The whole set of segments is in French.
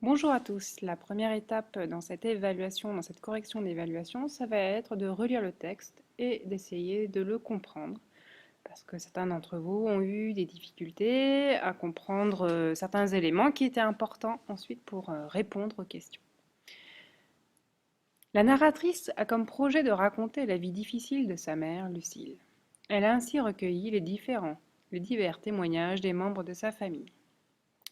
Bonjour à tous. La première étape dans cette évaluation, dans cette correction d'évaluation, ça va être de relire le texte et d'essayer de le comprendre. Parce que certains d'entre vous ont eu des difficultés à comprendre certains éléments qui étaient importants ensuite pour répondre aux questions. La narratrice a comme projet de raconter la vie difficile de sa mère, Lucille. Elle a ainsi recueilli les divers témoignages des membres de sa famille.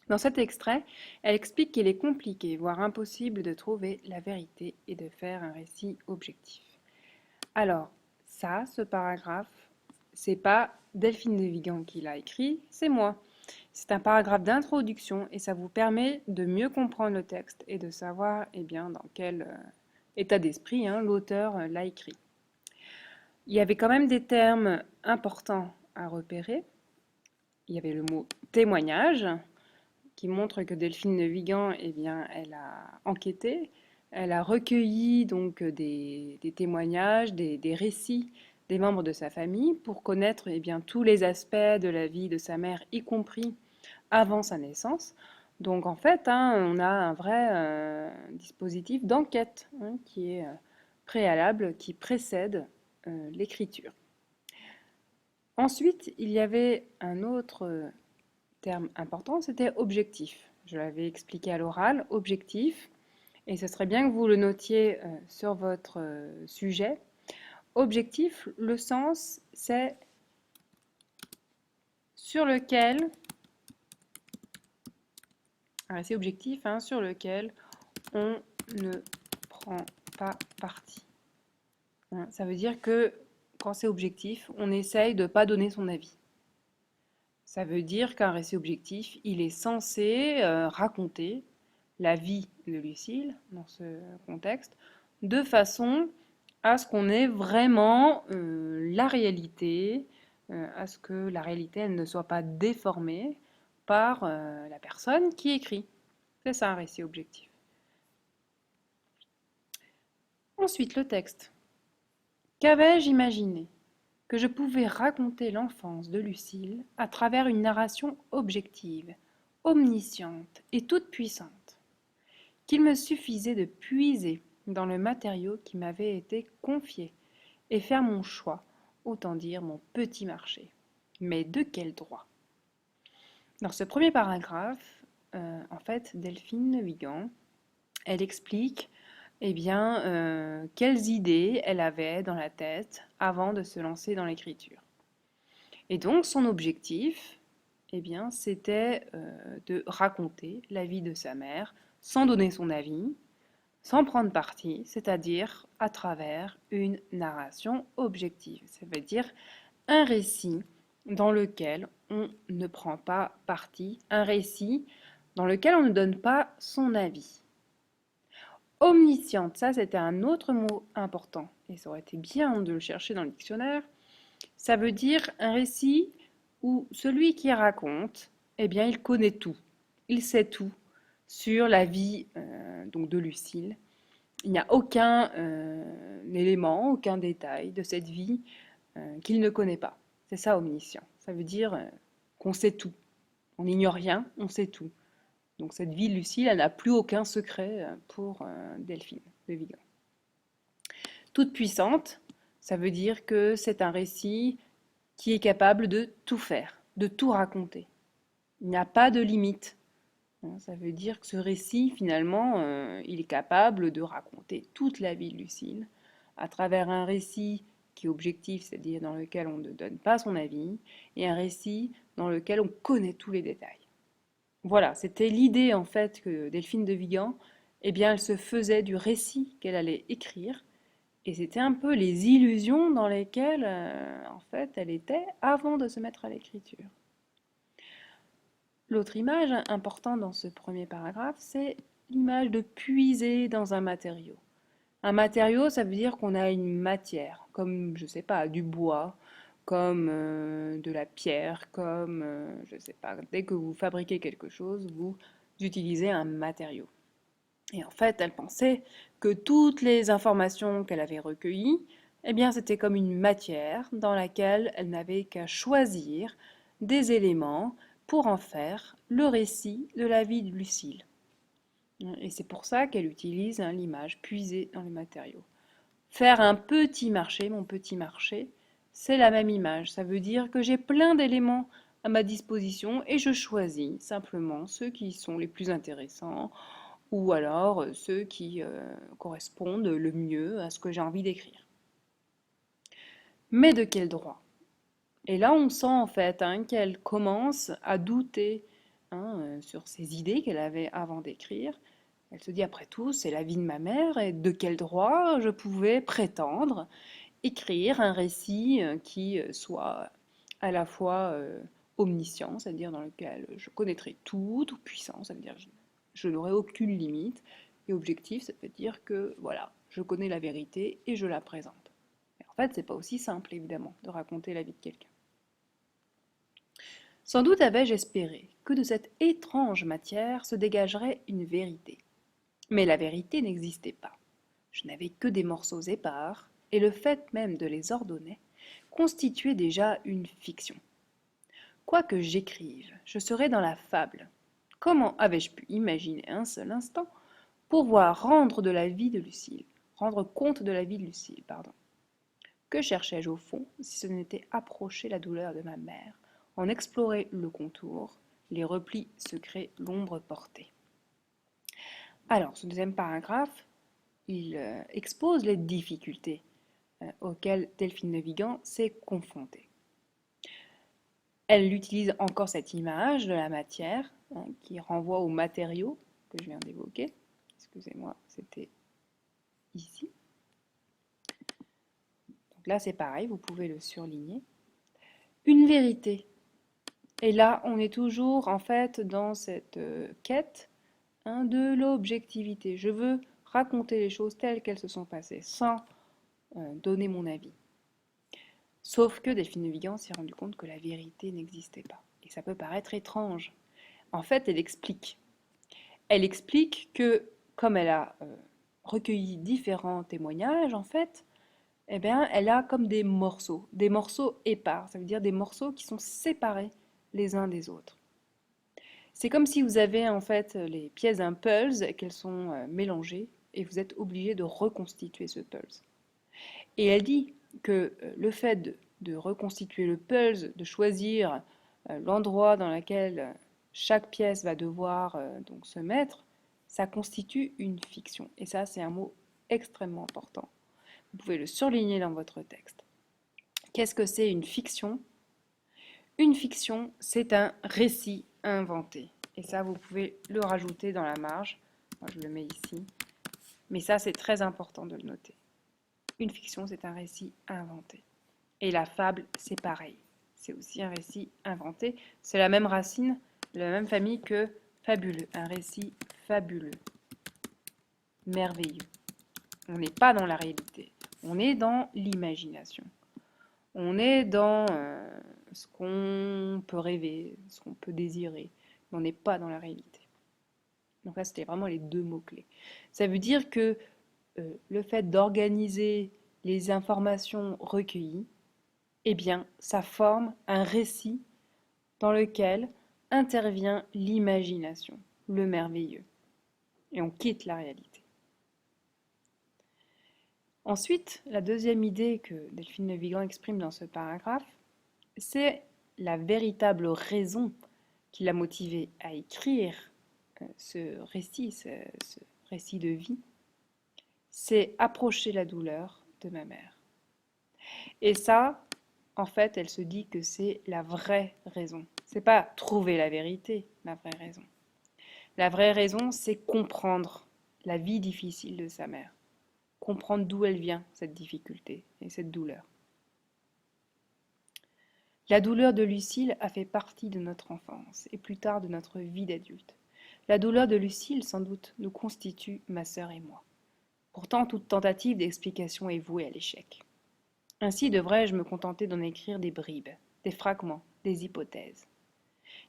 Dans cet extrait, elle explique qu'il est compliqué, voire impossible de trouver la vérité et de faire un récit objectif. Alors, ça, ce paragraphe, c'est pas Delphine de Vigan qui l'a écrit, c'est moi. C'est un paragraphe d'introduction et ça vous permet de mieux comprendre le texte et de savoir bien, dans quel état d'esprit l'auteur l'a écrit. Il y avait quand même des termes importants à repérer. Il y avait le mot témoignage, qui montre que Delphine de Vigan, elle a enquêté, elle a recueilli donc des témoignages, des récits des membres de sa famille pour connaître tous les aspects de la vie de sa mère, y compris avant sa naissance. Donc en fait, on a un vrai dispositif d'enquête qui est préalable, qui précède l'écriture. Ensuite, il y avait un autre terme important, c'était objectif. Je l'avais expliqué à l'oral, objectif, et ce serait bien que vous le notiez sur votre sujet. Objectif, le sens, c'est sur lequel, un récit objectif, sur lequel on ne prend pas parti. Ça veut dire que quand c'est objectif, on essaye de ne pas donner son avis. Ça veut dire qu'un récit objectif, il est censé raconter la vie de Lucille dans ce contexte, de façon à ce qu'on ait vraiment la réalité, à ce que la réalité elle ne soit pas déformée par la personne qui écrit. C'est ça un récit objectif. Ensuite, le texte. Qu'avais-je imaginé? Que je pouvais raconter l'enfance de Lucille à travers une narration objective, omnisciente et toute puissante, qu'il me suffisait de puiser dans le matériau qui m'avait été confié et faire mon choix, autant dire mon petit marché. Mais de quel droit? Dans ce premier paragraphe, en fait, Delphine Vigan, elle explique quelles idées elle avait dans la tête avant de se lancer dans l'écriture. Et donc, son objectif, c'était de raconter la vie de sa mère sans donner son avis, sans prendre parti, c'est-à-dire à travers une narration objective. Ça veut dire un récit dans lequel on ne prend pas parti, un récit dans lequel on ne donne pas son avis. Omnisciente, ça c'était un autre mot important, et ça aurait été bien de le chercher dans le dictionnaire. Ça veut dire un récit où celui qui raconte, il connaît tout, il sait tout sur la vie donc de Lucille. Il n'y a aucun élément, aucun détail de cette vie qu'il ne connaît pas. C'est ça omniscient. Ça veut dire qu'on sait tout. On n'ignore rien, on sait tout. Donc cette vie de Lucille, elle n'a plus aucun secret pour Delphine de Vigan. Toute puissante, ça veut dire que c'est un récit qui est capable de tout faire, de tout raconter. Il n'y a pas de limite. Ça veut dire que ce récit, finalement, il est capable de raconter toute la vie de Lucille à travers un récit qui est objectif, c'est-à-dire dans lequel on ne donne pas son avis, et un récit dans lequel on connaît tous les détails. Voilà, c'était l'idée en fait que Delphine de Vigan, elle se faisait du récit qu'elle allait écrire, et c'était un peu les illusions dans lesquelles en fait elle était avant de se mettre à l'écriture. L'autre image importante dans ce premier paragraphe, c'est l'image de puiser dans un matériau. Un matériau, ça veut dire qu'on a une matière, comme, je sais pas, du bois, comme de la pierre, comme, je sais pas, dès que vous fabriquez quelque chose, vous utilisez un matériau. Et en fait, elle pensait que toutes les informations qu'elle avait recueillies, c'était comme une matière dans laquelle elle n'avait qu'à choisir des éléments pour en faire le récit de la vie de Lucille. Et c'est pour ça qu'elle utilise l'image puisée dans les matériaux. Faire un petit marché, mon petit marché, c'est la même image. Ça veut dire que j'ai plein d'éléments à ma disposition et je choisis simplement ceux qui sont les plus intéressants ou alors ceux qui correspondent le mieux à ce que j'ai envie d'écrire. Mais de quel droit? Et là, on sent en fait qu'elle commence à douter sur ses idées qu'elle avait avant d'écrire. Elle se dit, après tout, c'est la vie de ma mère, et de quel droit je pouvais prétendre écrire un récit qui soit à la fois omniscient, c'est-à-dire dans lequel je connaîtrais tout, tout puissant, ça veut dire que je n'aurai aucune limite, et objectif, ça veut dire que voilà, je connais la vérité et je la présente. Et en fait, c'est pas aussi simple, évidemment, de raconter la vie de quelqu'un. Sans doute avais-je espéré que de cette étrange matière se dégagerait une vérité. Mais la vérité n'existait pas. Je n'avais que des morceaux épars, et le fait même de les ordonner constituait déjà une fiction. Quoi que j'écrive, je serais dans la fable. Comment avais-je pu imaginer un seul instant pouvoir rendre compte de la vie de Lucille, pardon. Que cherchais-je au fond si ce n'était approcher la douleur de ma mère, en explorer le contour, les replis secrets, l'ombre portée. Alors, ce deuxième paragraphe, il expose les difficultés auxquelles Delphine de Vigan s'est confrontée. Elle utilise encore cette image de la matière qui renvoie aux matériaux que je viens d'évoquer. Excusez-moi, c'était ici. Donc là, c'est pareil, vous pouvez le surligner. Une vérité. Et là, on est toujours en fait dans cette quête de l'objectivité. Je veux raconter les choses telles qu'elles se sont passées, sans donner mon avis. Sauf que Delphine de Vigan s'est rendu compte que la vérité n'existait pas. Et ça peut paraître étrange. En fait, elle explique. Elle explique que, comme elle a recueilli différents témoignages, en fait, eh bien, elle a comme des morceaux épars. Ça veut dire des morceaux qui sont séparés les uns des autres. C'est comme si vous avez en fait les pièces d'un puzzle et qu'elles sont mélangées et vous êtes obligé de reconstituer ce puzzle. Et elle dit que le fait de reconstituer le puzzle, de choisir l'endroit dans lequel chaque pièce va devoir donc se mettre, ça constitue une fiction. Et ça, c'est un mot extrêmement important. Vous pouvez le surligner dans votre texte. Qu'est-ce que c'est une fiction? Une fiction, c'est un récit inventé. Et ça, vous pouvez le rajouter dans la marge. Moi, je le mets ici. Mais ça, c'est très important de le noter. Une fiction, c'est un récit inventé. Et la fable, c'est pareil. C'est aussi un récit inventé. C'est la même racine, la même famille que fabuleux. Un récit fabuleux. Merveilleux. On n'est pas dans la réalité. On est dans l'imagination. On est dans ce qu'on peut rêver, ce qu'on peut désirer. Mais on n'est pas dans la réalité. Donc là, c'était vraiment les deux mots-clés. Ça veut dire que le fait d'organiser les informations recueillies, eh bien, ça forme un récit dans lequel intervient l'imagination, le merveilleux. Et on quitte la réalité. Ensuite, la deuxième idée que Delphine de Vigan exprime dans ce paragraphe, c'est la véritable raison qui l'a motivée à écrire ce récit de vie, c'est approcher la douleur de ma mère. Et ça, en fait, elle se dit que c'est la vraie raison. C'est pas trouver la vérité, la vraie raison. La vraie raison, c'est comprendre la vie difficile de sa mère. Comprendre d'où elle vient, cette difficulté et cette douleur. La douleur de Lucille a fait partie de notre enfance et plus tard de notre vie d'adulte. La douleur de Lucille, sans doute, nous constitue, ma sœur et moi. Pourtant, toute tentative d'explication est vouée à l'échec. Ainsi devrais-je me contenter d'en écrire des bribes, des fragments, des hypothèses.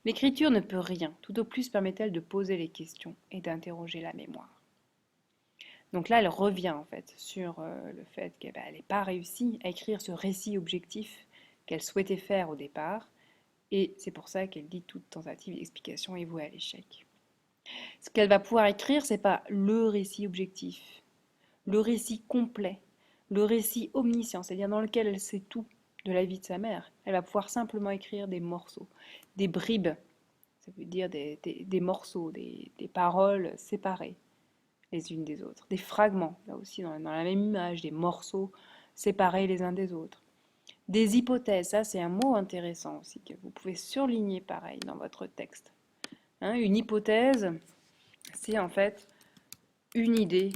L'écriture ne peut rien, tout au plus permet-elle de poser les questions et d'interroger la mémoire. Donc là, elle revient en fait sur le fait qu'elle n'ait pas réussi à écrire ce récit objectif qu'elle souhaitait faire au départ, et c'est pour ça qu'elle dit toute tentative d'explication est vouée à l'échec. Ce qu'elle va pouvoir écrire, c'est pas le récit objectif, le récit complet, le récit omniscient, c'est-à-dire dans lequel elle sait tout de la vie de sa mère. Elle va pouvoir simplement écrire des morceaux, des bribes, ça veut dire des morceaux, des paroles séparées les unes des autres, des fragments, là aussi dans la même image, des morceaux séparés les uns des autres. Des hypothèses, ça c'est un mot intéressant aussi que vous pouvez surligner pareil dans votre texte. Hein, une hypothèse, c'est en fait une idée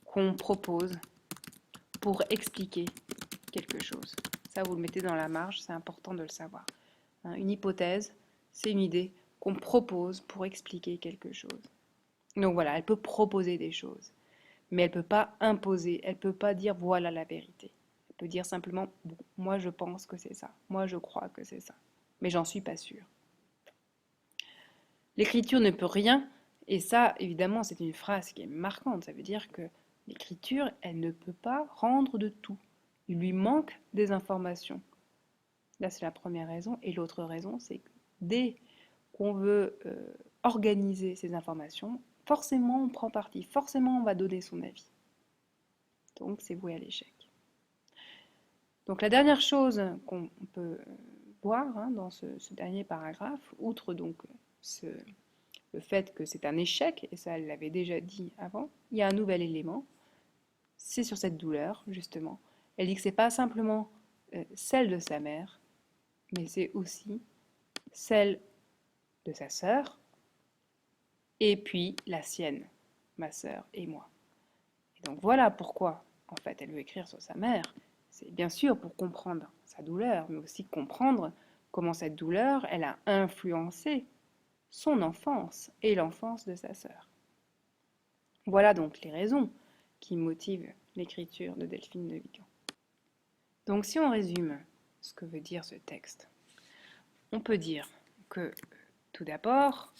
qu'on propose pour expliquer quelque chose. Ça, vous le mettez dans la marge, c'est important de le savoir. Hein, une hypothèse, c'est une idée qu'on propose pour expliquer quelque chose. Donc voilà, elle peut proposer des choses, mais elle ne peut pas imposer, elle ne peut pas dire voilà la vérité. Elle peut dire simplement bon, moi je pense que c'est ça, moi je crois que c'est ça, mais j'en suis pas sûre. L'écriture ne peut rien, et ça évidemment c'est une phrase qui est marquante, ça veut dire que l'écriture elle ne peut pas rendre de tout. Il lui manque des informations. Là c'est la première raison, et l'autre raison c'est que dès qu'on veut organiser ces informations, forcément on prend parti, forcément on va donner son avis. Donc c'est voué à l'échec. Donc la dernière chose qu'on peut voir hein, dans ce dernier paragraphe, outre donc le fait que c'est un échec, et ça elle l'avait déjà dit avant, il y a un nouvel élément, c'est sur cette douleur justement. Elle dit que c'est pas simplement celle de sa mère, mais c'est aussi celle de sa sœur, et puis la sienne, ma sœur et moi. Et donc voilà pourquoi, en fait, elle veut écrire sur sa mère. C'est bien sûr pour comprendre sa douleur, mais aussi comprendre comment cette douleur, elle a influencé son enfance et l'enfance de sa sœur. Voilà donc les raisons qui motivent l'écriture de Delphine de Vigan. Donc si on résume ce que veut dire ce texte, on peut dire que tout d'abord,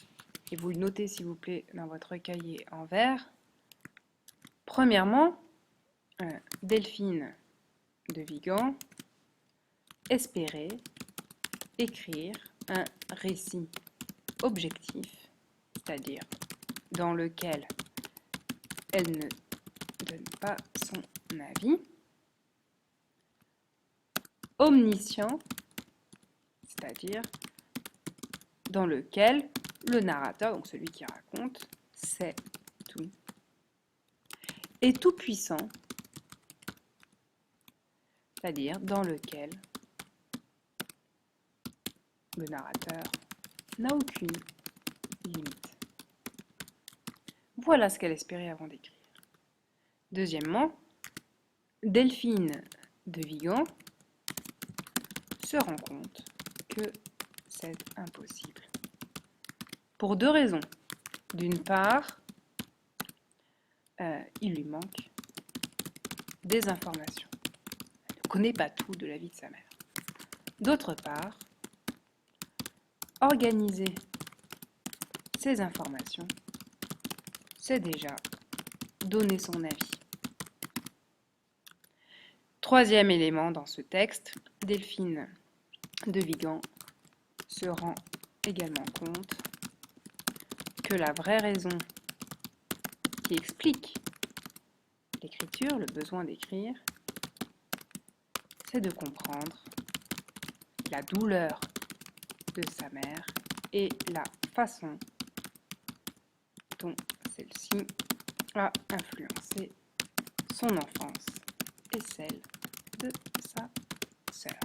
et vous le notez s'il vous plaît dans votre cahier en vert, premièrement, Delphine de Vigan espérait écrire un récit objectif, c'est-à-dire dans lequel elle ne donne pas son avis, omniscient, c'est-à-dire dans lequel le narrateur, donc celui qui raconte, sait tout, et tout puissant, c'est-à-dire dans lequel le narrateur n'a aucune limite. Voilà ce qu'elle espérait avant d'écrire. Deuxièmement, Delphine de Vigan se rend compte que c'est impossible. Pour deux raisons. D'une part, il lui manque des informations. Elle ne connaît pas tout de la vie de sa mère. D'autre part, organiser ces informations, c'est déjà donner son avis. Troisième élément dans ce texte, Delphine de Vigan se rend également compte que la vraie raison qui explique l'écriture, le besoin d'écrire, c'est de comprendre la douleur de sa mère et la façon dont celle-ci a influencé son enfance et celle de sa sœur.